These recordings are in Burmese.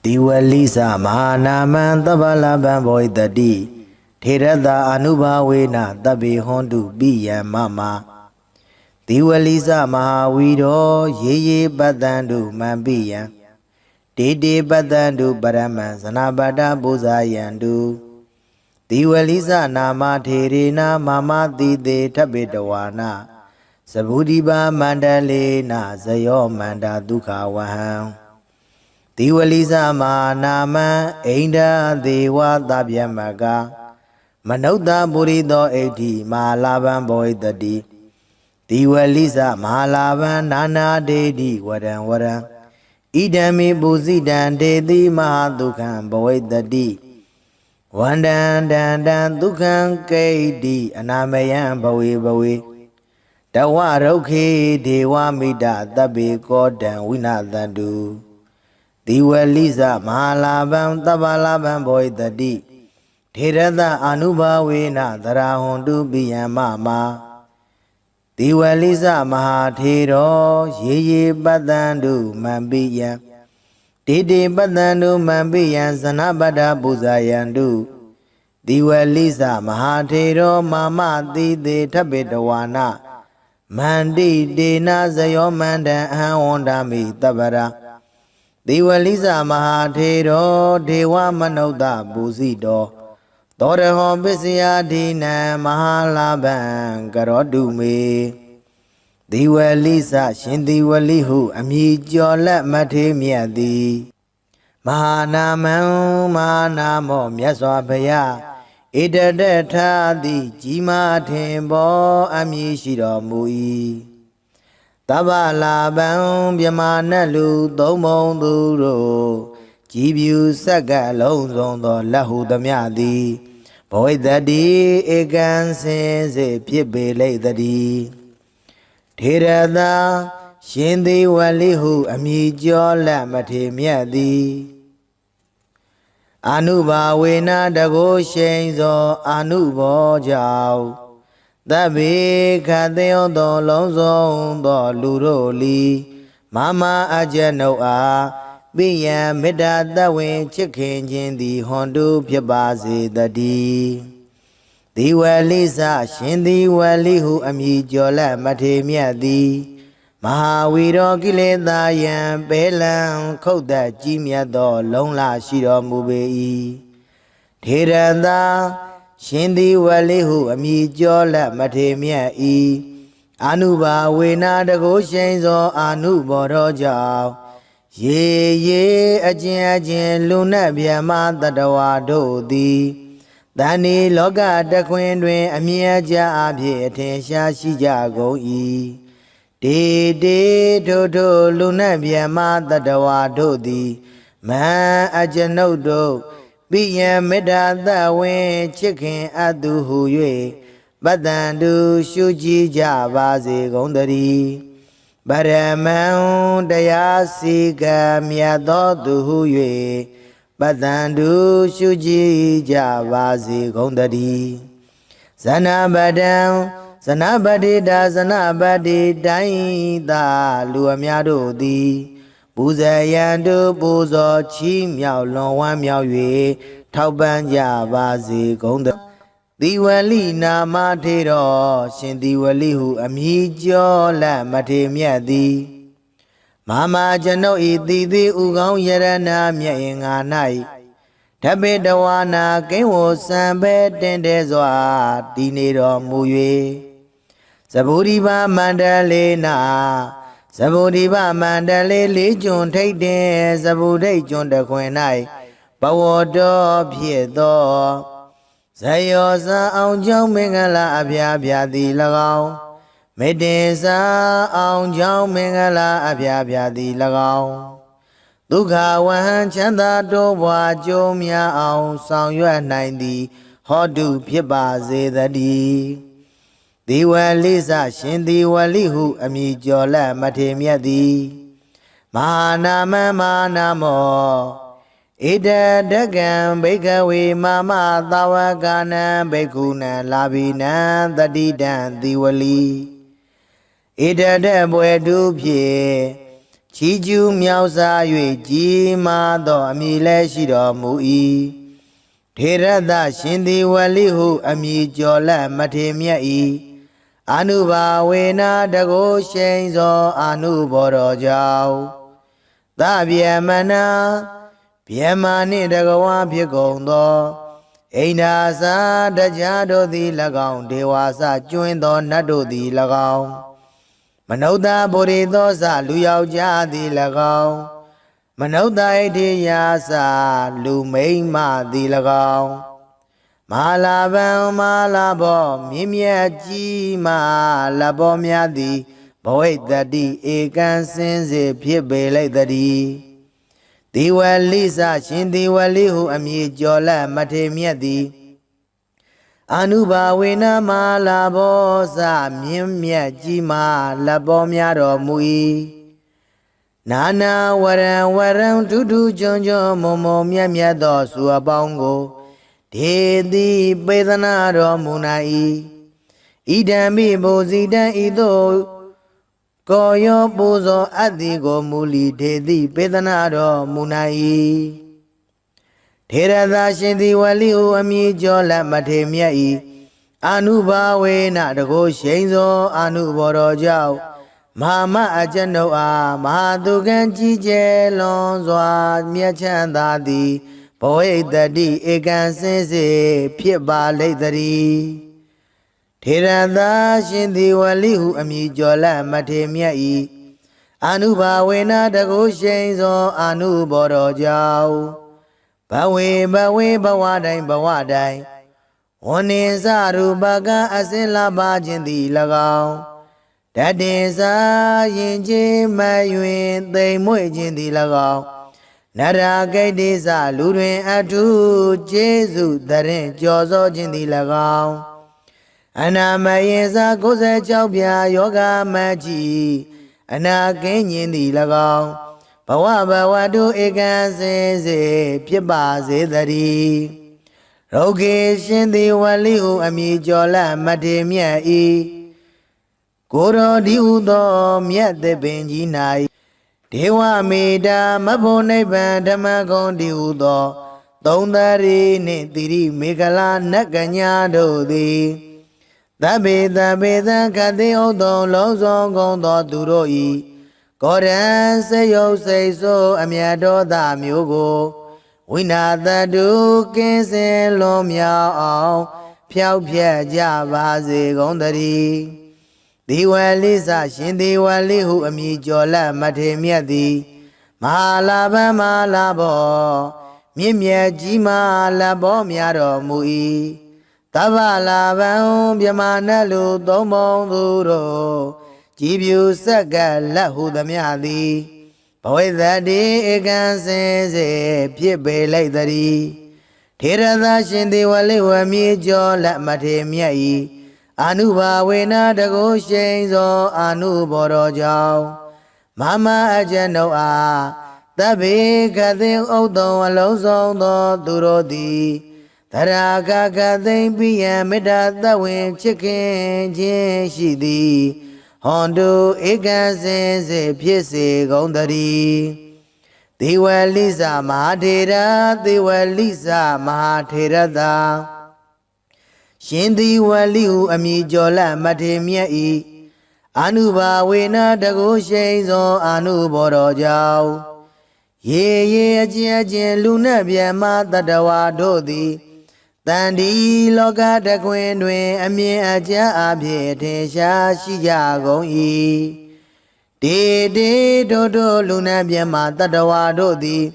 Diwalisa Mahanaman Tabalaban Boy the D Tirada Anuba Wena Tabi Hondu Biya Mama Diwalisa Mahawido Ye Badandu Mambiya Dede Badandu Baraman Sanabada Buzayandu Diwalisa Nama Tirina Mama Dide Tabidawana Sabudiba Mandalena Zayo Manda Duka Waham Diwalisa Manama Ainda Dewa Dabyamaga Manauda Burido 80 Malaban Boy the D Diwalisa Malaban Nana Dedi Waran Idami Buzidan Dedi Mahadukan Boy the D Wandan Dan Dukan KD Anamayan Bowie Dawaroke Dewa Mida Dabi Godan Winadandu Diwalisa Mahalaban Tabalaban Boy the D Tirada Anuba Wena Darahundu Biyamama Diwalisa Mahatiro Ye Badandu Mambiya Dede Badandu Mambiya Sanabada Buzayandu Diwalisa Mahatiro Mama Dide Tabidawana Mandi Dena Zayomanda Hawandami Tabara Diwalisa Mahatero Dewa Manoda Buzido Doreho Bisia Dina Mahalaban Garodume Diwalisa Shindiwalihu Amijola Matemiadi Mahanamo Mahanamo Myaswabaya Idadeta Di Jima Tembo Amishiro Mui Tabalaban Biamanalu Domon Duro Jibu Saga Lonzo Lahu Damiadi Boy Daddy Egan Sense Piebele Daddy Tirada Shindi Walihu Amijola Matemiadi Anuba Wena Dago Shenzo Anubo Jau Dabi Kadeo do Lonzo do Luroli Mama Ajano Biya Mida Dawin Chicken Jindi Hondu Piabazi the D Diwalisa Shindi Walihu Amijola Matemiadi Mahawiro Gileda Yan Belan Koda Jimia do Longla Shiro Mubei Tiranda Shindi Walihu Amijola Matemia Anuba Wena Dago Shenzo Anubo Roja Ye Ajin Luna Biama Dadawa Dodi Dani Loga Daquindwe Amiaja Abye Tensha Shija Go De Dodo Luna Biama Dadawa Dodi Ma Ajanodo Biya Meda Dawe Chicken Aduhu Yue Badandu Shuji Javazi Gondari Baraman Dayasiga Miado Duhu Yue Badandu Shuji Javazi Gondari Sanabadi da Sanabadi Daida Luamiado Di Buzayandu Buzo Chi Miao Long Wan Miao Yue Tauban Javazi Gonda Diwalina Matero Shindiwalihu Amijo La Matemiadi Mama Jano Ididi Ugong Yarana Mia Nai Tabidawana Kewo Sambe Dendezwa Dinero Muye Saburiba Mandalena Sabudiba Mandale Legion take de Sabude John the Quenai Bawodo Piedo Sayosa Aunjong Mengala Abia di Lagao Medesa Aunjong Mengala Abia di Lagao Duka Wan Chanda Dowa Jomia Aung Sang Yuan 90 Hodu Piba Zedadi Diwalisa Shindi Walihu Amijola Matemiadi Manama Manamo Ida Dagan Bekawi Mama Tawagana Bekuna Labina Dadidan Diwali Ida Debwe Dupye ချီကျူးမြောက်စား၍ကြီးမားသောအမည်လည်းရှိတော်မူ၏ထေရသရှင်သည်ဝလိဟုအမည်ကျော်လက်မထေမြတ်၏အာနုဘာဝေနတကိုရှိန်သောအာနုဘောတော်ကြောင့်သဗျမနာဗျမနှင့်တကဝါဖြစ်ကုန်သောအိန္ဒာစာတရားတို့သည်၎င်းဒေဝါစကျွင်းသောနတ်တို့သည်၎င်းမနုဿဗောဓိသောစလူယောက်ျားသည်၎င်းမနုဿဣတိယာစလူမိန်းမသည်၎င်းမဟာလာဗံမဟာလာဘောမြင့်မြတ်ကြီးမဟာလဘောများသည်ဘဝိတ္တိဧကံစင်စေဖြစ်ပေလိုက်တည်းဒီဝလိစရှင်ဒီဝလိဟုအမည်ကျော်လက်မထေမြတ်သည်အာနုဘာဝေနမဟာလာဘောစမြင့်မြတ်ကြီးမဟာလဘောများတော်မူ၏နာနာဝရံဝရံဒုဒုကျွန်းကျွန်းမုံမုံမြတ်မြတ်သောစုအပေါင်းကိုဒေတိပေသနာတော်မူနိုင်၏ဣဒံမိဘုဇိတံဤသို့ကိုယောပူဇော်အတ္တိကိုမူလီဒေတိပေသနာတော်မူနိုင်၏ထေရသရှင်သည်ဝလိဟုအမည်ကျော်လက်မထေမြတ်၏အာနုဘာဝေနတကိုရှိန်သောအာနုဘောတော်ကြောင့်မဟာမအကျွန်ုပ်အားမဟာသူကံကြီးကျယ်လွန်စွာမြတ်ချမ်းသာသည်ဘဝိတ္တိဧကံစင်စေဖြစ်ပါလိမ့်တည်းထေရသရှင်သည်ဝလိဟုအမည်ကျော်လက်မထေမြတ်၏အာနုဘာဝေနတကိုရှိန်သောအာနုဘောတော်ကြောင့်ဘဝေဘဝတိုင်းဘဝတိုင်းဝနိစရူပကအစင်လာပါခြင်းသည်၎င်းတတေစာရင်ချင်းမယွင်သိမ်မွေ့ခြင်းသည်၎င်းနရာဂိတေသလူတွင်အထုကျေးဇူးတရင်ကြော်စောခြင်းသည်၎င်းအနာမယေသ96ပြာယောဂမကြီးအနာကင်းခြင်းသည်၎င်းဘဝတုဧကံစင်စေဖြစ်ပါစေတည်းရောဂေရှင်သည်ဝလိဟုအမည်ကျော်လက်မထေမြတ်၏ကိုရောဒီဟုသောမြတ်သပင်ကြီး၌ဒေဝမေတ္တာမဖို့နိဗ္ဗာန်ဓမ္မဂုံဒီဟုသောသုံးသရီနှင့်တိရိမေခလာနတ်ကညာတို့သည်သဗ္ဗေသခတိဥဒ္ဓံလုံးစုံကုန်သောသူတို့၏ကောရံစေယုတ်စိတ်ဆိုးအမြတ်တော်သာမျိုးကိုဝိနာတတုကင်းစင်လွန်မြောက်အောင်ဖြောက်ဖြက်ကြပါစေကုန်တည်းဒီဝလိစရှင်ဒီဝလိဟုအမည်ကျော်လက်မထေမြတ်သည်မဟာလာဗံမဟာလာဘောမြင့်မြတ်ကြီးမဟာလဘောများတော်မူ၏တဗ္ဗလာဗံမြမနလူသုံးပုံသူတို့ကြည်ပြူဆက်ကလက်ဟုသမျှသည်ဘဝိတ္တိဧကံစင်စေဖြစ်ပေလိုက်တည်းထေရသရှင်ဒီဝလိဝမြေကျော်လက်မထေမြတ်၏အာနုဘာဝေနတကိုရှိန်သောအာနုဘောတော်ကြောင့်မမအကျွန်ုပ်အားသဗ္ဗေကသိဥဒ္ဓံအလုံးစုံသောသူတို့သည်သရာဂကသိမ့်ပိယံမေတ္တာသဝေချစ်ခင်ခြင်းရှိသည်ဟွန်တုဧကံစင်စေဖြစ်စေကုန်တည်းဒေဝလိစမဟာထေရဒေဝလိစမဟာထေရသာရှင်သည်ဝလိဟုအမည်ကျော်လက်မထေမြတ်၏အာနုဘာဝေနတကိုရှိန်သောအာနုဘောတော်ကြောင့်ရေအကျဉ်လူနှင့်မြတ်မတတဝါတို့သည်တန်ဒီလောကတကွင်တွင်အမြင်အကျအဖြစ်ထင်ရှားရှိကြကုန်၏တေတို့လူနှင့်မြတ်မတတဝါတို့သည်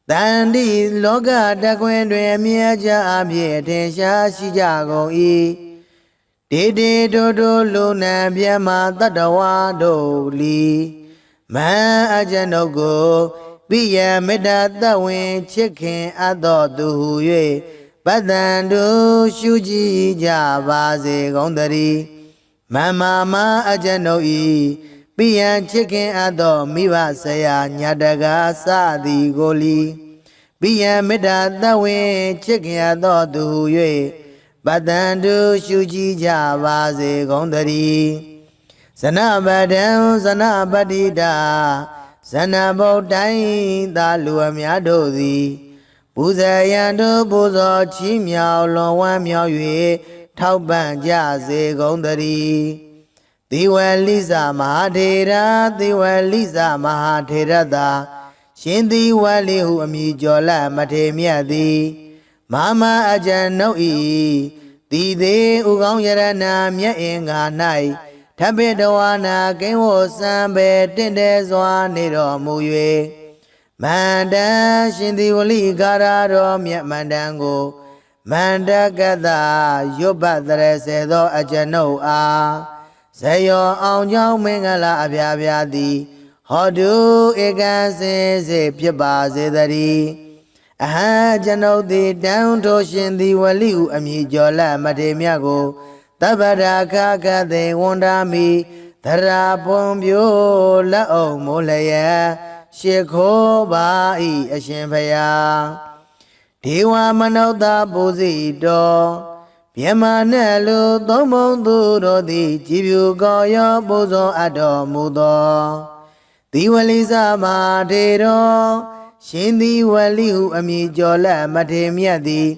တန်ဒီလောကတကွင်တွင်အမြင်အကျအဖြစ်ထင်ရှားရှိကြကုန်၏တေတို့လူနှင့်မြတ်မတတဝါတို့လီမန်အကျွန်ုပ်ကိုပိယမေတ္တာသဝင်ချစ်ခင်အပ်တော်သူဟု၍ပတ္တန်တို့ရှုကြည်ကြပါစေကုန်တည်းမမအကျွန်ုပ်၏ပိယံချစ်ခင်အပ်သောမိဘဆရာညာတကားစသည်ကိုလီပိယံမေတ္တာသဝင်ချစ်ခင်အပ်သောသူဟု၍ပတ္တန်တို့ရှုကြည်ကြပါစေကုန်တည်းဇနပတံဇနပတိတာ ဇဏဗုဒ္ဓိုင်းသာလူအများတို့သည်ပူဇေယံတို့ပူဇော်ချီးမြှောက်လွန်ဝမ်းမြောက်၍ထောက်ပံ့ကြစေကုန်သတည်းသီဝလိဇမဟာထေရသီဝလိဇမဟာထေရသာရှင်သီဝလိဟုအမည်ကျော်လမထေမြတ်သည်မမအကျဉ်ုပ်ဤတည်သေးဥကောင်းယရဏမြတ်အင်္ဂါ၌ထပိတဝါနာကိဝောစံပေတင့်တယ်စွာနေတော်မူ၍မန္တရှင်သီဝလိကာရတော်မြတ်မန္တန်ကိုမန္တကတရွတ်ပတ်တရစေသောအကျဉ်ုပ်အားဇယောအောင်ကြောင်းမင်္ဂလာအပြားပြားသည်ဟောတုဧကံစင်စေဖြစ်ပါစေတည်းအဟံကျွန်ုပ်သည်တန်ထိုရှင်သီဝလိဟုအမည်ကျော်လမထေမြတ်ကိုတပ္ပရာခကသေဝန္ဒာမိသရာပွန်ပြိုလက်အောင်မိုးလျက်ရှ िख ိုးပါဤအရှင်ဖယားဒေဝမနုဿပူဇိတော်မြမနဲ့လူသုံးဘုံသူတို့သည်ကြည်ဖြူကောရောပူဇော်အပ်တော်မူသောသီဝလိဇမဟာထေတော်ရှင်သီဝလိဟုအမည်ကျော်လက်မထေမြတ်သည်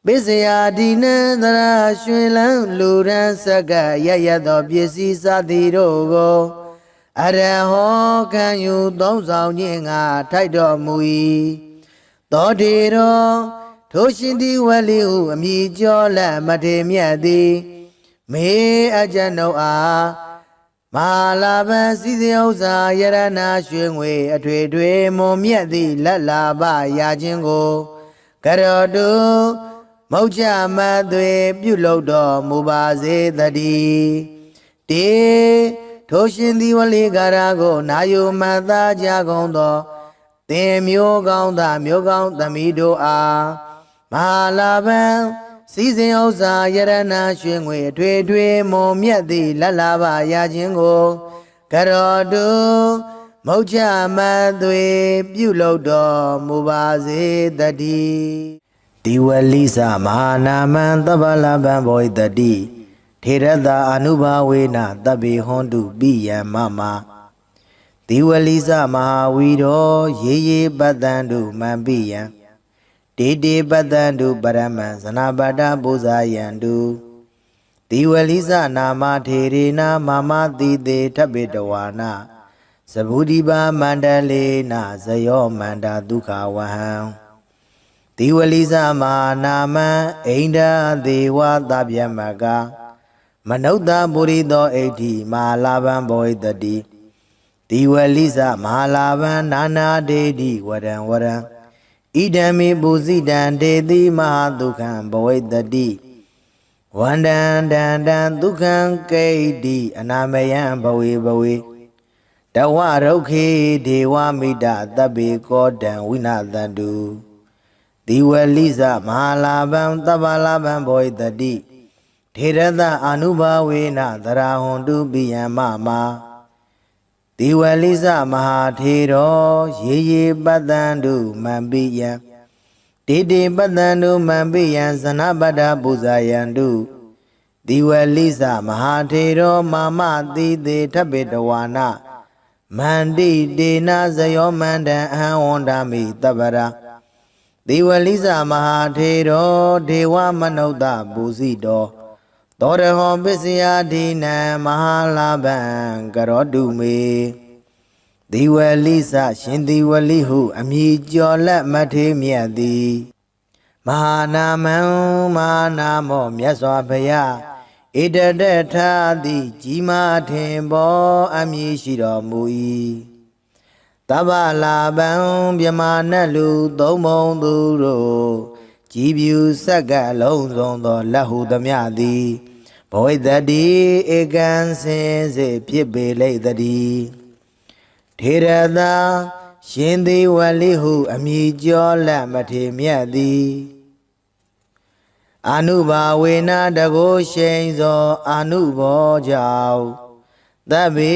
ပိစယာဒီနံသရာရွှေလန်းလူရန်စက္ကရရသောပစ္စည်းစသည်တို့ကိုအရဟောခံယူသုံးဆောင်ခြင်းငါထိုက်တော်မူ၏သောထေတော်ထိုရှင်သီဝလိဟုအမည်ကျော်လက်မထေမြတ်သည်မေအကျဉ်ုပ်အားမဟာလာဘံစည်းစိမ်ဥစ္စာယရဏရွှေငွေအထွေထွေမွန်မြတ်သည့်လက်လာပရာခြင်းကိုကရောတုမௌချမသွေပြုလုပ်တော်မူပါစေတည်းတေထိုရှင်သီဝလိကာရကိုနာယုမတ်သားကြကုန်သောသင်မျိုးကောင်းသားမျိုးကောင်းသမီးတို့အားမဟာလာဘံစည်းစိမ်ဥစ္စာယရဏရွှေငွေအထွေထွေမွန်မြတ်သည့်လက်လာပရာခြင်းကိုကရောတုမௌချမသွေပြုလုပ်တော်မူပါစေတည်းဒီဝလိသမဟာနာမံသဗ္ဗလဗံဘောဣတတိထေရတအနုဘာဝေနတဗ္ဗေဟွန်တုပိယံမမဒီဝလိသမဟာဝီရောရေရေပတ္တံတုမံပိယံတေတေပတ္တံတုပရမံဇနာပတ္တပူဇာယံတုဒီဝလိသနာမထေရေနာမမတိတေထပိတဝါနာသဗုဒိပါမန္တလေနာဇယောမန္တာဒုက္ခဝဟံဒီဝလိသမဟာနာမံအိန္ဒာဒေဝသဗ္ဗယမကမနုဿပုရိသောဣဋ္ဌိမဟာလာဘံဘောဣတတိဒီဝလိသမဟာလာဘံနာနာဒေတိဝရံဝရံဣဒံမေပုဇိတံဒေတိမဟာဒုက္ခံဘဝိတ္တိဝန္တံတံတံဒုက္ခံကိဋ္တိအနာမယံဘဝေဘဝေတဝရုခေဒေဝမိတသဗ္ဗေကောတံဝိနာသန္တုဒီဝလိသမဟာလာဘံသဗ္ဗလာဘံဘဝိတ္တိထေရတအာနုဘာဝေနသရာဟွန်တုပိယံမမဒီဝလိသမဟာထေရောရေရေပတ္တံတုမံပိယံတေတေပတ္တံတုမံပိယံဇနပတ္တပူဇာယံတုဒီဝလိသမဟာထေရောမာမတိတေထပိတဝါနာမန္တိတေနဇယောမန္တံအဟံဝန္ဒာမိတပ္ပရာဒီဝလိသမဟာထေရောဒေဝမနုဿပူဇိတောသောရဟောပစ္စယဒိနံမဟာလာဘံကရောတုမေဒီဝလိသရှင်ဒီဝလိဟုအမည်ကျော်လက်မထေမြတ်သည်မဟာနာမံမဟာနာမောမြတ်စွာဘုရားဣတတထာတိကြီးမားထင်ပေါ်အမည်ရှိတော်မူ၏တဗ္ဗလာဘံမြမနတ်လူသုံးဘုံသူတို့ကြည်ဖြူစက္ကလုံးစုံသောလက်ဟုသမျှသည်ဘဝိတ္တိဧကံစင်စေဖြစ်ပေလိမ့်တည်းထေရသာရှင်သီဝလိဟုအမည်ကျော်လက်မထေမြတ်သည်အာနုဘာဝေနတကိုရှိန်သောအာနုဘောကြောင့်သဗ္ဗေ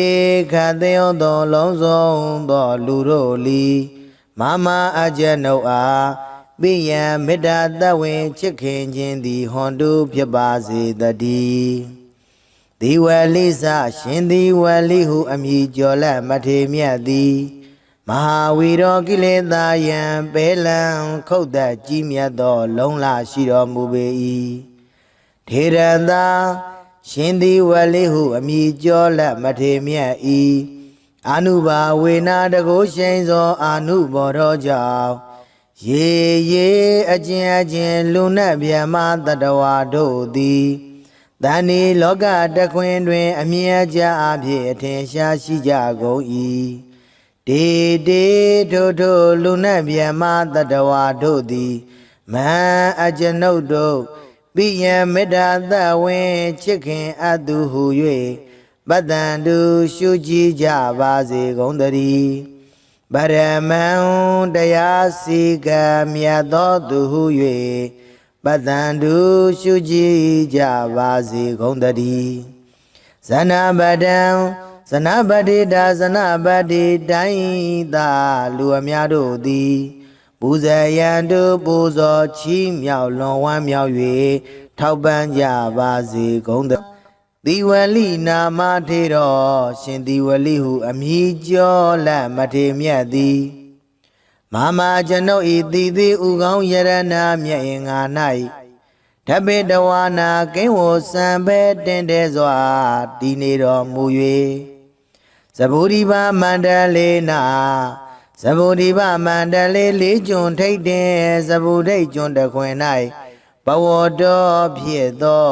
ခတေယောသောလုံးစုံသောလူတို့လီမမအကျဉ်ုပ်အားပိယံမေတ္တာတဝင်ချစ်ခင်ခြင်းသည်ဟွန်တုဖြစ်ပါစေတည်းဒီဝလိသရှင်ဒီဝလိဟုအမည်ကျော်လက်မထေမြတ်သည် မဟာဝီရောကိလေသာယံပဲလံခုတ်သက်ကြီးမြတ်သောလုံးလာရှိတော်မူပေ၏ထေရသာရှင်သည်ဝလိဟုအမိကျော်လက်မထေမြတ်၏အာနုဘာဝေနာတကုရှိန်သောအာနုဘောတော်ကြောင့်ရေရေအကျဉ်လူနတ်ဗျမတတဝါတို့သည်တဏီလောကတခွင်တွင်အမြဲကြအဖြစ်အထင်ရှားရှိကြကုန်၏တေတေထိုလူနတ်ဗျမတတဝါတို့သည်မဟံအကျွန်ုပ်တို့ပိယံမေတ္တာသဝင်ချစ်ခင်အပ်သူဟု၍ပတ္တန္တုရှုကြည်ကြပါစေကုန်သတည်းဗရမံတရားစီကံမြတ်သောသူဟု၍ပတ္တန္တုရှုကြည်ကြပါစေကုန်သတည်းဇနပတံဇနပတိတာဇနပတိတိုင်းသာလူအများတို့သည်ပူဇေယံတို့ပူဇော်ချီးမြှောက်လွန်ဝမ်းမြောက်၍ထောက်ပံ့ကြပါစေကုန်သတည်းသီဝလိနာမထေတော်ရှင်သီဝလိဟုအမည်ကျော်လက်မထေမြတ်သည်မမကျွန်ုပ်ဤတည်သည်ဥကောင်းယရနာမြတ်င်္ဂါ၌ဓပေတဝါနာကိန်းဝစံပဲတင်တဲ့စွာတည်နေတော်မူ၍ဇဗုဒိဗမန္တလေးနာဇဗုဒိဗမန္တလေးလေးကျွန်းထိတ်တင်ဇဗုဒိတ်ကျွန်းတခွင်၌ဘဝတော်ဖြစ်သော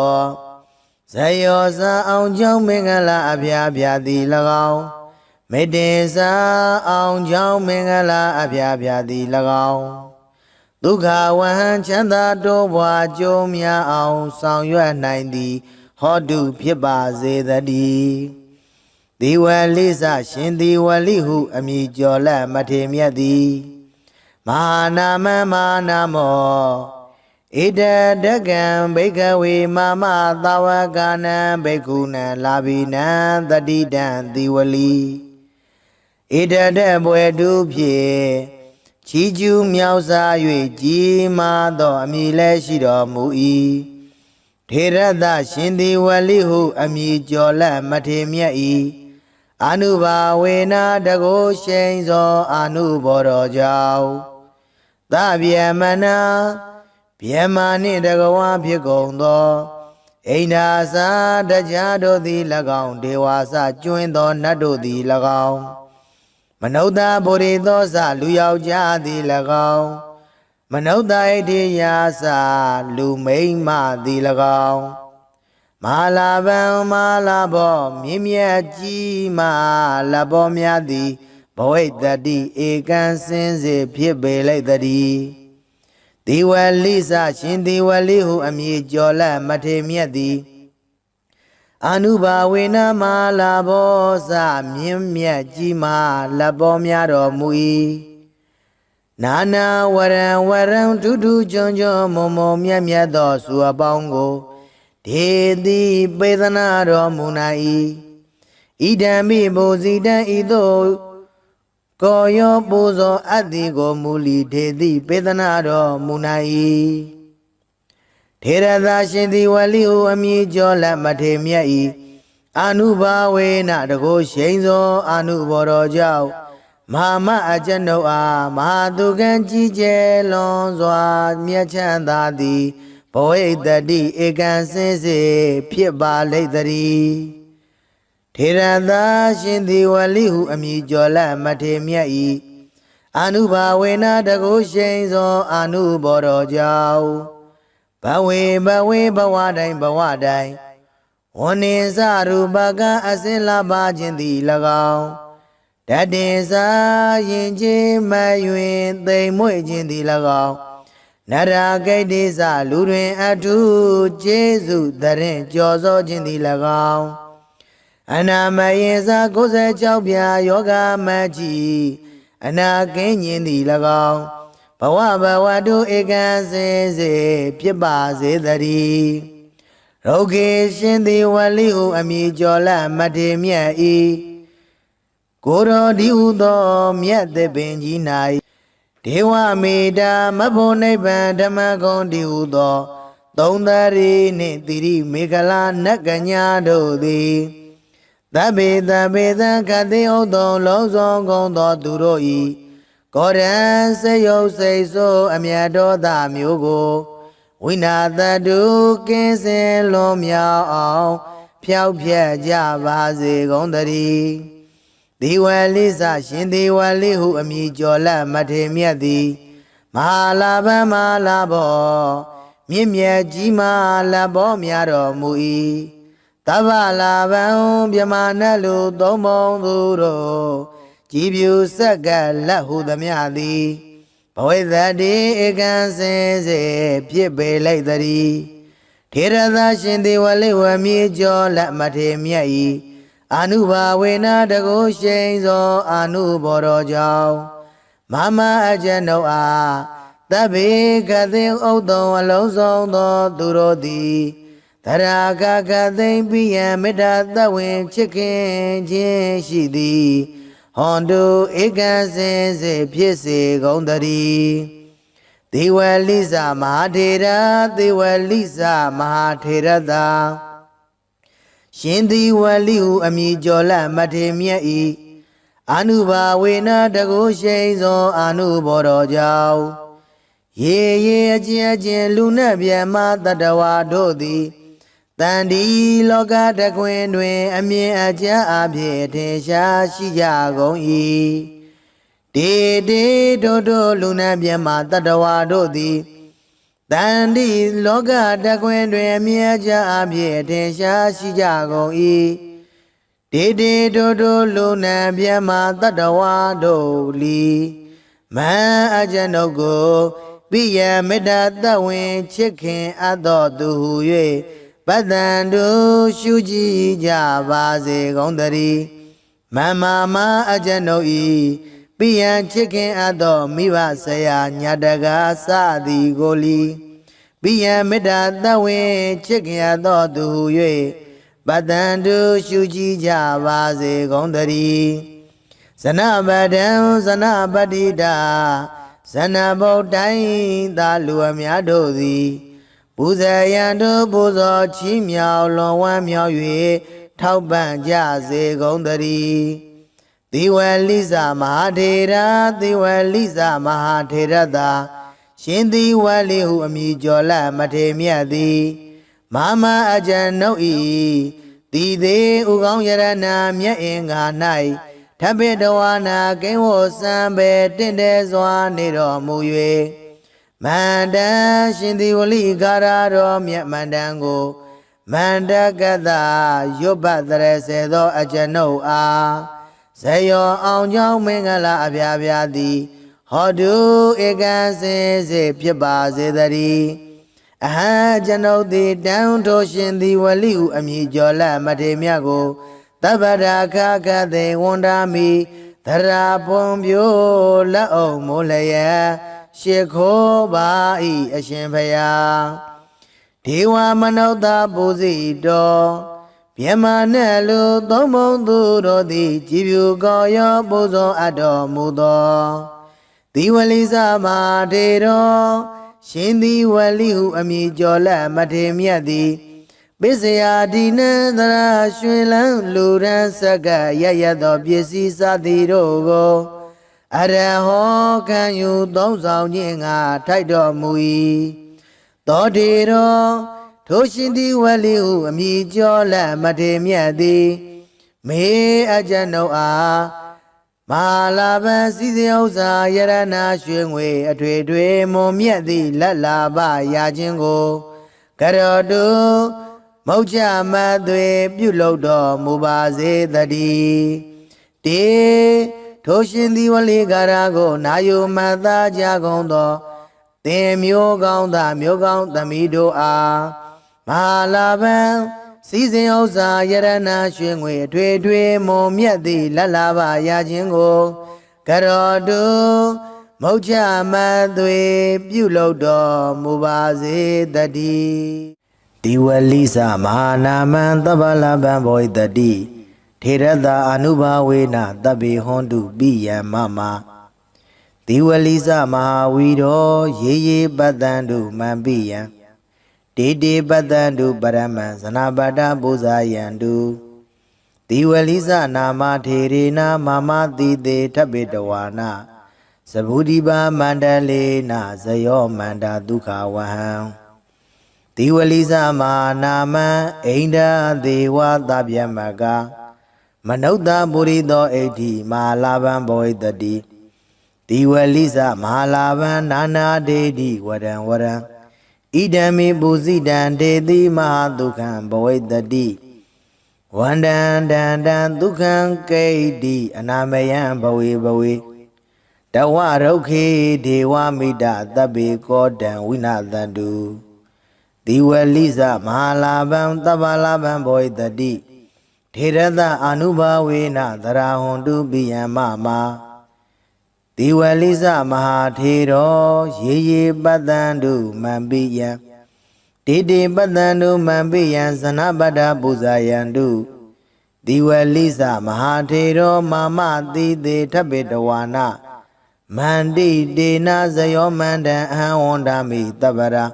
ဇယောဇာအောင်ကြောင့်မင်္ဂလာအဖျားဖျားသည်၎င်းမေတ္တေစာအောင်ကြောင့်မင်္ဂလာအဖျားဖျားသည်၎င်းဒုက္ခဝဟံချမ်းသာတိုးပွားကြိုးများအောင်ဆောင်ရွက်နိုင်သည်ဟောတုဖြစ်ပါစေတည်းဒီဝလိစရှင်ဒီဝလိဟုအမည်ကျော်လက်မထေမြတ်သည်မဟာနာမမဟာနာမောဣဒဒကံဘိကဝေမမသာဝကနံဘိက္ခုနံလာဘိနံတတိတံသီဝလီဣဒဒဘွယ်တုဖြင့်ချီးကျူးမြောက်စား၍ကြီးမားသောအမည်လည်းရှိတော်မူ၏ထေရသရှင်သီဝလိဟုအမည်ကျော်လက်မထေမြတ်၏အာနုဘာဝေနာတကုရှိန်သောအာနုဘောတော်ကြောင့်သဗျမနာဗျမနှင့်တကဝါဖြစ်ကုန်သောအိန္ဒာစာတရားတို့သည်၎င်းဒေဝါစကျွင်းသောနတ်တို့သည်၎င်းမနုဿဗုရိသောစလူယောက်ျားသည်၎င်းမနုဿဣတိယာစလူမိန်းမသည်၎င်းမဟာလာဗံမဟာလာဘောမြင့်မြတ်ကြီးမလဘောများသည်ဘဝိတ္တိဧကံစင်စေဖြစ်ပေလိုက်တည်းဒီဝလိစရှင်ဒီဝလိဟုအမည်ကျော်လက်မထေမြတ်သည်အာနုဘာဝေနမလာဘောစမြင့်မြတ်ကြီးမာလက်ပေါ်များတော်မူ၏နာနာဝရံဝရံထူးထူးချွန်ချွန်မုံမုံမြတ်မြတ်သောစုအပေါင်းကိုဒေတိပေသနာတော်မူနိုင်၏ဣဒံမိဘုဇိတံဤသို့ကိုယောပူဇော်အပ်သည်ကိုမူလီဒေတိပေသနာတော်မူနိုင်၏ထေရသာရှင်သည်ဝလိဟုအမည်ကျော်လက်မထေမြတ်၏အာနုဘာဝေနတကုရှိန်သောအာနုဘောတော်ကြောင့်မဟာမအကျွန်ုပ်အားမဟာသူကံကြီးကျယ်လွန်စွာမြတ်ချမ်းသာသည်ဘဝိတ္တိဧကံစင်စေဖြစ်ပါလိမ့်တည်းထေရသာရှင်သည်ဝလိဟုအမည်ကျော်လက်မထေမြတ်၏အာနုဘာဝေနတကုရှိန်သောအာနုဘောတော်ကြောင့်ဘဝေဘဝတိုင်းဝန္နေစရူပကအစင်လာပါခြင်းသည်၎င်းတတေစာရင်ချင်းမယွင်သိမ်မွေ့ခြင်းသည်၎င်းနရာဂိတ်တိစလူတွင်အထုကျေးဇူးတရင်ကြော်စောခြင်းသည်၎င်းအနာမယေစာ96ပြာယောဂမကြီးအနာကင်းခြင်းသည်၎င်းဘဝတုဧကံစင်စေဖြစ်ပါစေတည်းရုဂေရှင်သည်ဝလိဟုအမည်ကျော်လက်မထေမြတ်၏ကိုရောဒီဟုသောမြတ်သပင်ကြီး၌ဒေဝမေတ္တာမဖို့နိဗ္ဗာန်ဓမ္မဂုံဒီဟုသောသုံးသရီနှင့်တိရိမေခလာနတ်ကညာတို့သည် သဗ္ဗေသဗ္ဗေသံခတိဥဒ္ဒောလုံးစုံကုန်သောသူတို့ဤကောရံစေယုတ်စိတ်ဆိုးအမြတ်တော်သာမျိုးကိုဝိနာတတုကင်းစင်လွန်မြောက်အောင်ဖြောက်ဖြက်ကြပါစေကုန်သတည်းဒီဝလိစရှင်ဒီဝလိဟုအမည်ကျော်လက်မထေမြတ်သည်မဟာလာဘမဟာလာဘောမြင့်မြတ်ကြီးမားလက်ဘောများတော်မူ၏တဗ္ဗလာဘံမြမနလူသုံးပုံသူတို့ကြည်ပြူဆက်ကလက်ဟုသမျှသည်ဘဝိသတိဧကံစင်စေဖြစ်ပေလိုက်သည်ထေရသရှင်ဒီဝလိဝမြေကျော်လက်မထေမြတ်၏အာနုဘာဝေနတကုရှိန်သောအာနုဘောတော်ကြောင့်မမအကျဉ်ုပ်အားသဗ္ဗေကသိဥဒ္ဒောအလုံးစုံသောသူတို့သည်သရာကကသိမ့်ပိယံမေတ္တာသဝင်ချစ်ခင်ခြင်းရှိသည်ဟွန်တုဧကံစင်စေဖြစ်စေကုန်သတည်းဒေဝလိစမဟာထေရဒေဝလိစမဟာထေရသာရှင်ဒီဝလိဟုအမည်ကျော်လက်မထေမြတ်၏အာနုဘာဝေနတကုရှိန်သောအာနုဘောတော်ကြောင့်ရေရေအကျဉ်အကျဉ်လူနှင့်မြတ်မတတဝါတို့သည်တန်ဒီလောကတခွင်တွင်အမြင်အကျဉ်အဖြစ်ထင်ရှားရှိကြကုန်၏တေတေတို့လူနှင့်မြတ်မတတဝါတို့သည်တန်ဒီလောကတခွင်တွင်အမြင်အကျဉ်အဖြစ်ထင်ရှားရှိကြကုန်၏တေတေတို့လူနှင့်မြတ်မတတဝါတို့လီမန်အကျဉ်ုပ်ကိုပိယမေတ္တာသဝင်ချစ်ခင်အပ်တော်သူဟု၍ပတ္တန်တို့ရှုကြည်ကြပါစေကုန်သတည်းမမမအကျဉ်ုပ်ဤပိယံချစ်ခင်အပ်တော်မိဘဆရာညတကာစသည်ကိုလီပိယံမေတ္တာသဝင်ချစ်ခင်အပ်တော်သူဟု၍ပတ္တန်တို့ရှုကြည်ကြပါစေကုန်သတည်းဇနပဒံဇနပတိတာဇနဗုဒ္ဓိုင်းသာလူအများတို့သည်ပူဇေယံတို့ပူဇော်ချီးမြှောက်လွန်ဝမ်းမြောက်၍ထောက်ပံ့ကြစေကုန်သတည်းသေဝလိစမဟာထေရသေဝလိစမဟာထေရသာရှင်သေဝလိဟုအမည်ကျော်လက်မထေမြတ်သည်မမအကျဉ်ုပ်၏တိသေးဥကောင်းယရဏမြတ်အင်္ဂါ၌ထပိတဝနာကိဝောစံပေတင့်တယ်စွာနေတော်မူ၍မန္တရှင်ဒီဝလိကာရတော်မြတ်မန္တန်ကိုမန္တကတရွတ်ပတ်တရစေသောအကျဉ်ုပ်အားဇယောအောင်ကြောင်းမင်္ဂလာအပြာပြာသည်ဟောတုဧကံစင်စေဖြစ်ပါစေတည်းအဟံကျွန်ုပ်သည်တန်ထိုးရှင်ဒီဝလိဟုအမည်ကျော်လက်မထေမြတ်ကိုတပ္ပရာခခသေဝန္ဒာမိသရာပွန်ပြိုးလက်အောင်မိုးလျက်ရှ िख ိုးပါ၏အရှင်ဖျားဒေဝမနုဿပူဇိတော်မြမနဲ့လူသုံးပုံသူတို့သည်ကြည်ဖြူကောရောပူဇော်အပ်တော်မူသောဒီဝလိစမထေတော်ရှင်ဒီဝလိဟုအမည်ကျော်လက်မထေမြတ်သည်ပစ္စယဒီနသရာရွှင်လန်းလူရန်ဆက်ကရရသောပစ္စည်းစသည်တို့ကိုအရဟောခံယူသုံးဆောင်ခြင်းငါထိုက်တော်မူ၏သောတေတော်ထိုရှင်ဒီဝလိဟုအမည်ကျော်လက်မထေမြတ်သည်မေအကျဉ်ုပ်အားမဟာလာဘံစည်းစိမ်ဥစ္စာယရဏရွှေငွေအထွေထွေမွန်မြတ်သည့်လက်လာပရာခြင်းကိုကရောတုမௌချမသွေပြုလုပ်တော်မူပါစေတည်းတေထိုရှင်ဒီဝလိကာရကိုနာယုမတ်သားကြကုန်သောသင်မျိုးကောင်းသားမျိုးကောင်းသမီးတို့အားမဟာလာဘံစည်းစိမ်ဥစ္စာယရဏရွှေငွေအထွေထွေမွန်မြတ်သည့်လက်လာပရာခြင်းကိုကရောတုမௌချမသွေပြုလုပ်တော်မူပါစေတည်းဒီဝလိစမဟာနာမံသဗ္ဗလဗံဘောဣတတိထေရတအနုဘာဝေနသဗ္ဗေဟွန်တုပိယံမမဒီဝလိစမဟာဝီရောရေရေပတ္တံတုမံပိယံတေတေပတ္တံတုပရမံဇနာပတ္တပူဇာယံတု တိဝလိစနာမထေရေနာမမတိတေထဗ္ဗေတဝါနာသဗုဒိပါမန္တလေနာဇယောမန္တာဒုက္ခဝဟံတိဝလိစမာနာမံအိန္ဒာဒေဝသဗျမကမနုဿပုရိသောဣဋ္ဌိမဟာလာဘံဘောဣတတိတိဝလိစမဟာလာဘံနာနာဒေတိဝရံဝရံဣဒံမိပုဇိတံဒေတိမဟာဒုက္ခံဘောဣတတိဝန္တံတန္တံဒုက္ခံကိဋ္တိအနာမယံဘဝေဘဝေတဝရုခေဒေဝမိတသဗ္ဗေကောတံဝိနာသတုတိဝလိစမဟာလာဘံသဗ္ဗလာဘံဘောဣတတိထေရသအာနုဘာဝေနသရဟွန်တုပိယံမမတိဝလိစမဟာထေရောရေရေပတ္တံတုမံပိယံတေတေပတ္တံတုမံပိယံဇနပတ္တပူဇာယံတုတိဝလိစမဟာထေရောမာမတိတေထဗ္ဗေတဝါနာမန္တိတေနဇယောမန္တံအဟံဝန္ဒာမိတပ္ပရာ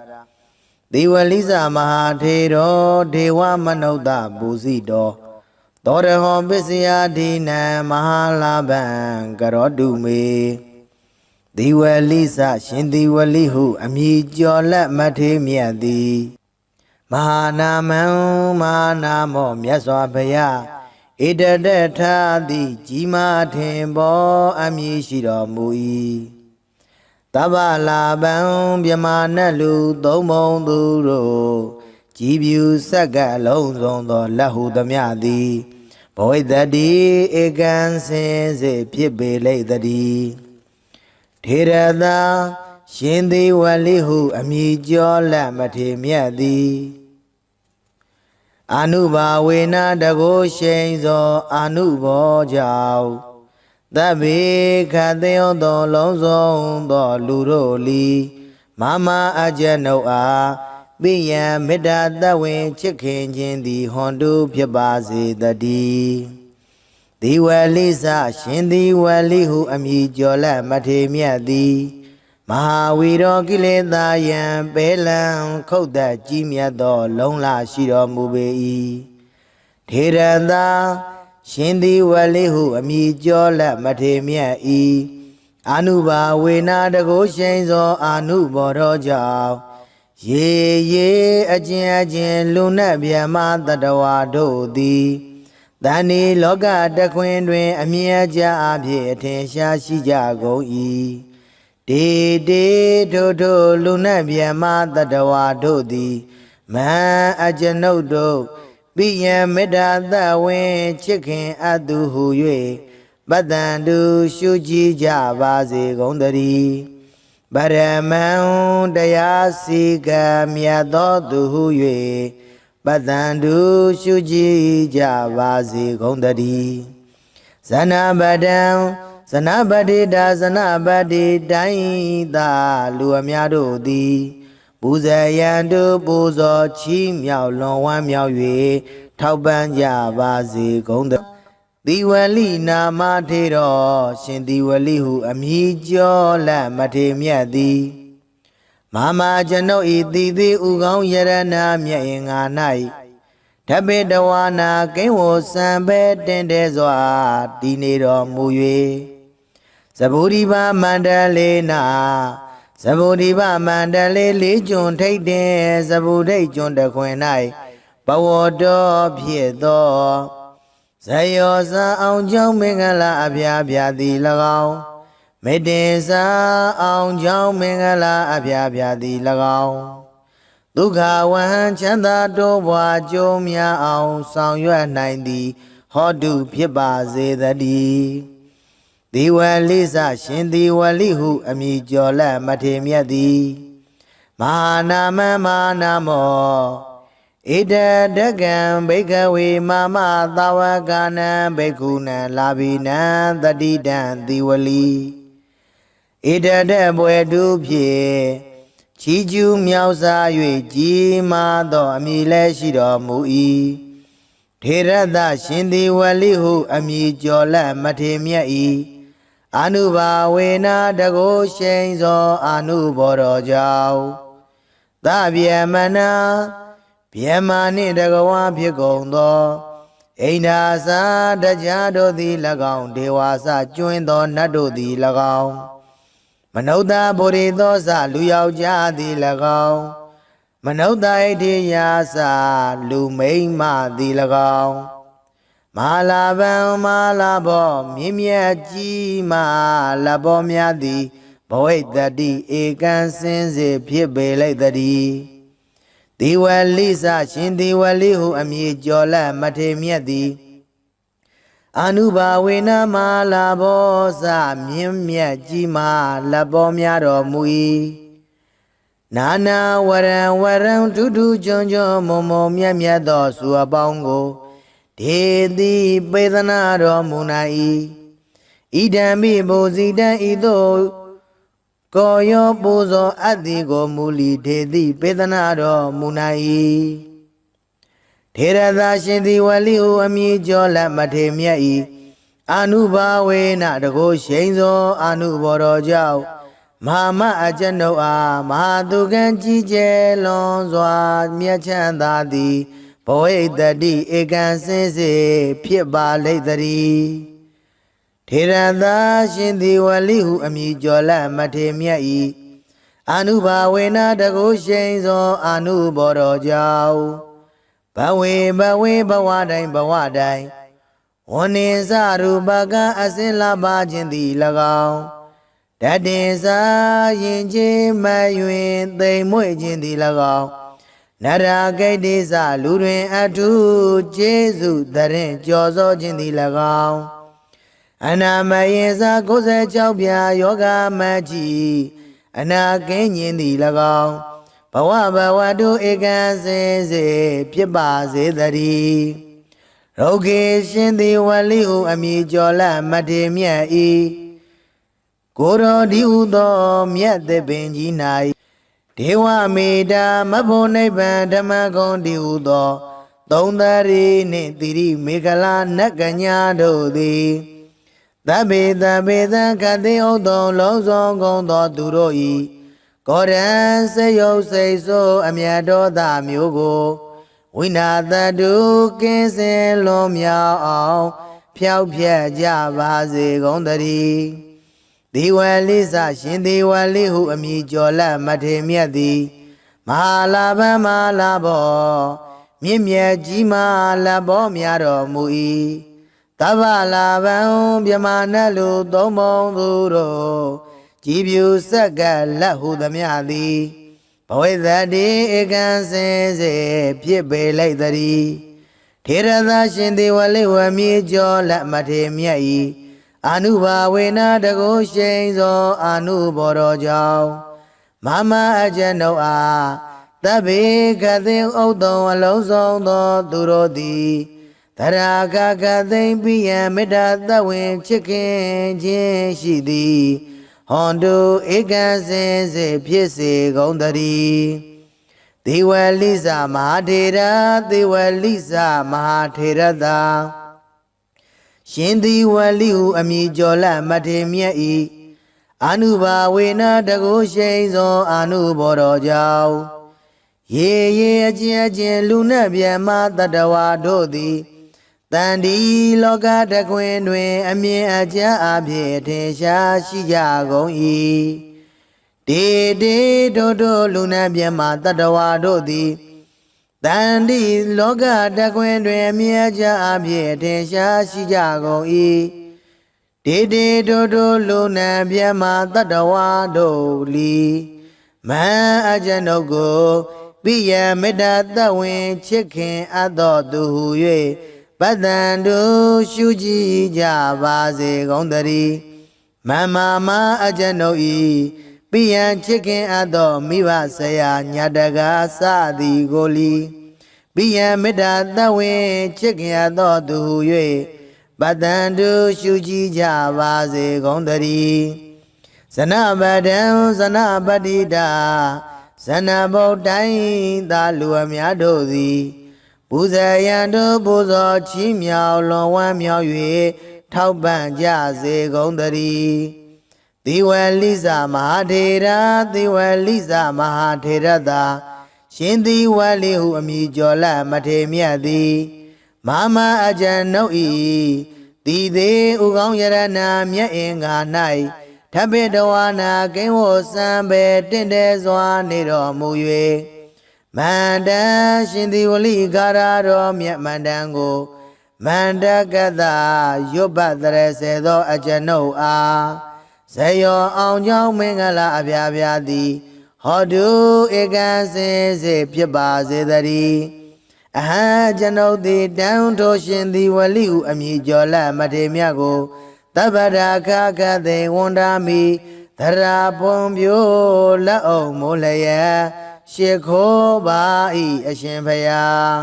တိဝလိစမဟာထေရောဒေဝမနုဿပူဇိတောသောရဟောပစ္စယဒိနံမဟာလာဘံကရောတုမေတိဝလိစရှင်တိဝလိဟုအမည်ကျော်လက်မထေမြတ်သည်မဟာနာမံမဟာနာမောမြတ်စွာဘုရားဣတတထာတိကြီးမားထင်ပေါ်အမည်ရှိတော်မူ၏တဗ္ဗလာဘံမြမနတ်လူသုံးပုံသူတို့ကြည်ပြူဆက်ကအလုံးစုံသောလက်ဟုသမျှသည်ဘောဣတတိဧကံစင်စေဖြစ်ပေလိမ့်တည်းထေရသာရှင်သေဝလိဟုအမည်ကျော်လက်မထေမြတ်သည်အာနုဘာဝေနတကိုရှိန်သောအာနုဘောကြောင့်သဗ္ဗေခသေယောသောလုံးစုံသောလူတို့လီမမအကျဉ်ုပ်အားပိယံမေတ္တာတဝင်ချစ်ခင်ခြင်းသည်ဟွန်တုဖြစ်ပါစေတည်းဒီဝလိစရှင်ဒီဝလိဟုအမည်ကျော်လက်မထေမြတ်သည်မဟာဝီရောကိလေသာယံပေလံခုတ်သက်ကြီးမြတ်သောလုံလရှိတော်မူပေ၏ထေရသာရှင်ဒီဝလိဟုအမည်ကျော်လက်မထေမြတ်၏အာနုဘာဝေနာတကိုရှိန်သောအာနုဘောတော်ကြောင့်ရေရေအကျဉ်လူနတ်ဗျမတတဝါတို့သည်တဏ္ဍီလောကတခွင်တွင်အမြဲကြအဖြစ်အထင်ရှားရှိကြကုန်၏တေတေထိုထိုလူနတ်ဗျမတတဝါတို့သည်မဟံအကျွန်ုပ်တို့ပိယံမေတ္တာသဝင်ချစ်ခင်အပ်သူဟု၍ပတ္တံတုရှုကြည်ကြပါစေကုန်သတည်းပရမံတရားစီကံမြတ်သောသူဟု၍ပတ္တံတုရှုကြည်ကြပါစေကုန်သတည်းဇနပတံဇနပတိတာဇနပတိတိုင်းသာလူအများတို့သည်ပူဇေယံတုပူဇော်ချီးမြှောက်လွန်ဝမ်းမြောက်၍ထောက်ပံ့ကြပါစေကုန်သတည်းတိဝလိနာမထေရောရှင်တိဝလိဟုအမည်ကျော်လက်မထေမြတ်သည်မမကျွန်ုပ်ဤတိတိဥကောင်းယရဏမြတ်င်္ဂါ၌ဓဗ္ဗေတဝါနာကိဝောစံပဲတင်တဲ့စွာတည်နေတော်မူ၍သဗုဒိဗမန္တလေးနာသဗုဒိဗမန္တလေးလေးကျွန်းထိတ်တင်သဗုဒိတ်ကျွန်းတခွင်၌ဘဝတော်ဖြစ်သောဇယောဇာအောင်ကြောင့်မင်္ဂလာအဖျားဖျားသည်၎င်းမေတ္တေစာအောင်ကြောင့်မင်္ဂလာအဖျားဖျားသည်၎င်းဒုက္ခဝဟံချမ်းသာတိုးပွားကြုံများအောင်ဆောင်ရွက်နိုင်သည်ဟောတုဖြစ်ပါစေတည်းဒီဝလိစရှင်ဒီဝလိဟုအမည်ကျော်လက်မထေမြတ်သည်မဟာနာမမဟာနာမောဣတတကံဘိက္ခဝေမမသာဝကနံဘိက္ခုနံလာဘိနံတတိတံသီဝလီဣတတဘွယ်တုဖြင့်ချီးကျူးမြောက်စား၍ကြီးမားသောအမည်လည်းရှိတော်မူ၏ထေရသရှင်သီဝလိဟုအမည်ကျော်လက်မထေမြတ်၏အာနုဘာဝေနာတကိုရှိန်သောအာနုဘောတော်ကြောင့်သဗ္ဗေမနာဗျမနှင့်တကဝါဖြစ်ကုန်သော အိန္ဒာစာတရားတို့သည်၎င်းဒေဝါစကျွင်းသောနတ်တို့သည်၎င်းမနုဿဗောဓိသောစလူယောက်ျားသည်၎င်းမနုဿဣတိယာစလူမိန်းမသည်၎င်းမဟာလာဗံမဟာလာဘောမြင့်မြတ်ကြီးမဟာလာဘောများသည်ဘဝိတ္တိဧကံစင်စေဖြစ်ပေလိုက်တည်းဒီဝလိစရှင်ဒီဝလိဟုအမည်ကျော်လတ်မထေမြတ်သည်အနုဘာဝေနမဟာလာဘောစမြင့်မြတ်ကြီးမဟာလာဘောများတော်မူ၏နာနာဝရံဝရံထူးထူးချွန်ချွန်မုံမုံမြတ်မြတ်သောစုအပေါင်းကိုဒေတိပေသနာတော်မူနိုင်၏ဣဒံမိဘုဇိတံဤသို့ကိုယောပူဇော်အတ္တိကိုမူလီဒေတိပေသနာတော်မူနိုင်၏ထေရသာရှင်သည်ဝလိဟုအမည်ကျော်လတ်မထေမြတ်၏အနုဘာဝေနတကိုရှိန်သောအနုဘော်တော်ကြောင့်မဟာမအကျဉ်ုပ်အားမဟာသူကံကြီးကျယ်လွန်စွာမြတ်ချမ်းသာသည်ဘဝိတ္တိဧကံစင်စေဖြစ်ပါလိမ့်တည်းထေရသာရှင်သည်ဝလိဟုအမည်ကျော်လတ်မထေမြတ်၏အနုဘာဝေနတကိုရှိန်သောအနုဘော်တော်ကြောင့်ဘဝေဘဝတိုင်းဝနေစရူပကအစင်လာပါခြင်းသည်၎င်းတတင်စာရင်ချင်းမယွင်သိမ်မွေ့ခြင်းသည်၎င်းနရဂိတိစလူတွင်အထုကျေးဇူးတရင်ကြော်စောခြင်းသည်၎င်းအနာမယေစ96ပြာယောဂမကြီးအနာကင်းခြင်းသည်၎င်းဘဝတုဧကံစင်စေဖြစ်ပါစေတည်းရုဂေရှင်သည်ဝလိဟုအမည်ကျော်လတ်မထေမြတ်၏ကိုရောဒီဟုသောမြတ်သပင်ကြီး၌ဒေဝမေတ္တာမဖို့နိဗ္ဗာန်ဓမ္မဂုံဒီဟုသောသုံးသရီနှင့်တိရိမေခလာနတ်ကညာတို့သည်သဗ္ဗေသခတိဥဒ္ဒောလုံးစုံကုန်သောသူတို့၏ကောရံစေယုတ်စိတ်ဆိုးအမြတ်တော်သာမျိုးကိုဝိနာတတုကင်းစင်လွန်မြောက်အောင်ဖြောက်ဖြက်ကြပါစေကုန်တည်းဒီဝလိစရှင်ဒီဝလိဟုအမည်ကျော်လတ်မထေမြတ်သည်မဟာလာဗံမဟာလာဘောမြင့်မြတ်ကြီးမဟာလာဘောများတော်မူ၏သဗ္ဗလာဗံမြမနတ်လူသုံးပုံသူတို့ကြည်ပြူဆက်ကလက်ဟုသမျှသည်ဘဝိတ္တိဧကံစင်စေဖြစ်ပေလိုက်တည်းထေရသာရှင်ဒီဝလိဝမြေကျော်လက်မထေမြတ်၏အနုဘာဝေနတကိုရှိန်သောအနုဘော်တော်ကြောင့်မမအကျဉ်ုပ်အားသဗ္ဗေကသိဥဒ္ဒောအလုံးစုံသောသူတို့သည်သရာကသိမ့်ပိယံမေတ္တာသဝေချစ်ခင်ခြင်းရှိသည်ဟွန်တုဧကံစင်စေဖြစ်စေကုန်တည်းဒေဝလိစမဟာထေရဒေဝလိစမဟာထေရသာရှင်ဒီဝလိဟုအမည်ကျော်လတ်မထေမြတ်၏အနုဘာဝေနတကိုရှိန်သောအနုဘော်တော်ကြောင့်ရေအကျဉ်လူနှင့်မြတ်မတတဝါတို့သည်တန်ဒီလောကတခွင်တွင်အမြင်အကျအဖြစ်ထင်ရှားရှိကြကုန်၏တေတို့လူနှင့်မြတ်မတတဝါတို့သည်တန်ဒီလောကတခွင်တွင်အမြင်အကျအဖြစ်ထင်ရှားရှိကြကုန်၏တေတို့လူနှင့်မြတ်မတတဝါတို့လီမန်အကျဉ်ုပ်ကိုပိယမေတ္တာသဝင်ချစ်ခင်အပ်တော်သူဟု၍ပတ္တန်တို့ရှုကြည်ကြပါစေကုန်တည်းမမအကျဉ်ုပ်၏ပိယံချစ်ခင်အပ်သောမိဘဆရာညာတကားစသည်ကိုလီပိယံမေတ္တာသဝင်ချစ်ခင်အပ်သောသူဟု၍ပတ္တန်တို့ရှုကြည်ကြပါစေကုန်တည်းဇနပဒံဇနပတိတာဇနဗုဒ္ဓိသာလူအများတို့သည်ပူဇေယံတို့ပူဇော်ချီးမြှောက်လွန်ဝမ်းမြောက်၍ထောက်ပံ့ကြစေကုန်တည်းသေဝလိစမဟာထေရသေဝလိစမဟာထေရသာရှင်သေဝလိဟုအမည်ကျော်လတ်မထေမြတ်သည် မာမအကျဉ်ုပ်ဤတည်သေးဥကောင်းယရနာမြတ်အင်္ဂါ၌ထပ်ပိတဝါနာကိန်းဝစံပဲတင့်တယ်စွာနေတော်မူ၍မန္တရှင်သည်ဝလိကာရတော်မြတ်မန္တန်ကိုမန္တကတရွတ်ပတ်တရစေသောအကျဉ်ုပ်အားဇယောအောင်ကြောင်းမင်္ဂလာအပြားပြားသည်ဟောတုဧကံစင်စေဖြစ်ပါစေတည်းအဟံကျွန်ုပ်သည်တန်ထိုးရှင်သည်ဝလိဟုအမည်ကျော်လက်မထေမြတ်ကိုတပ္ပရာခခသေဝန္ဒာမိသရာပွန်ပြိုလက်အောင်မိုးလျက်ရှ िख ိုးပါဤအရှင်ဖယား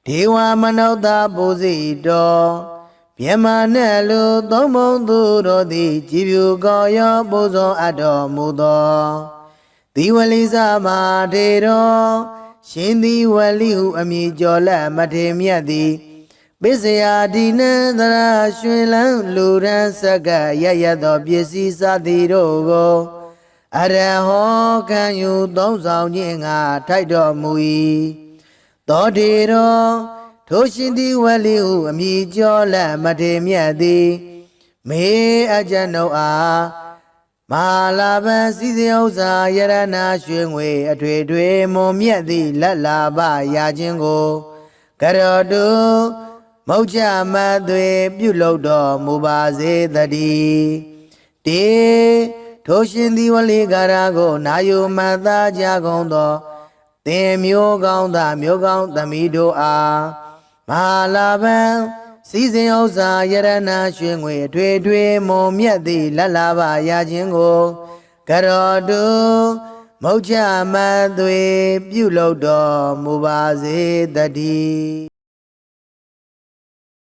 ဒေဝမနုဿပူဇိတော်မြမနဲ့လူသုံးဘုံသူတို့သည်ကြည်ဖြူကောရောပူဇော်အပ်တော်မူသောသီဝလိသမထေတော်ရှင်သီဝလိဟုအမည်ကျော်လက်မထေမြတ်သည်ပစ္စယဒီနံသရရွှင်လန်းလူရန်စက္ကရရသောပစ္စည်းစသည်တို့ကိုအရဟောခံယူသုံးဆောင်ခြင်းငါထိုက်တော်မူ၏သောတေတော်ထိုရှင်သီဝလိဟုအမည်ကျော်လက်မထေမြတ်သည်မေအကျဉ်ုပ်အားမဟာလာဘံစည်းစိမ်ဥစ္စာယရနာရွှေငွေအထွေထွေမွန်မြတ်သည့်လက်လာပရာခြင်းကိုကရောတုမௌချမသွေပြုလုပ်တော်မူပါစေတည်းတေထိုရှင်သီဝလိကာရကိုနာယုမတ်သားကြကုန်သောသင်မျိုးကောင်းသားမျိုးကောင်းသမီးတို့အားမဟာလာဘံစည်းစိမ်ဥစ္စာယရနာရွှေငွေအထွေထွေမွန်မြတ်သည့်လက်လာပရာခြင်းကိုကရောတုမௌချမသွေပြုလုပ်တော်မူပါစေတည်း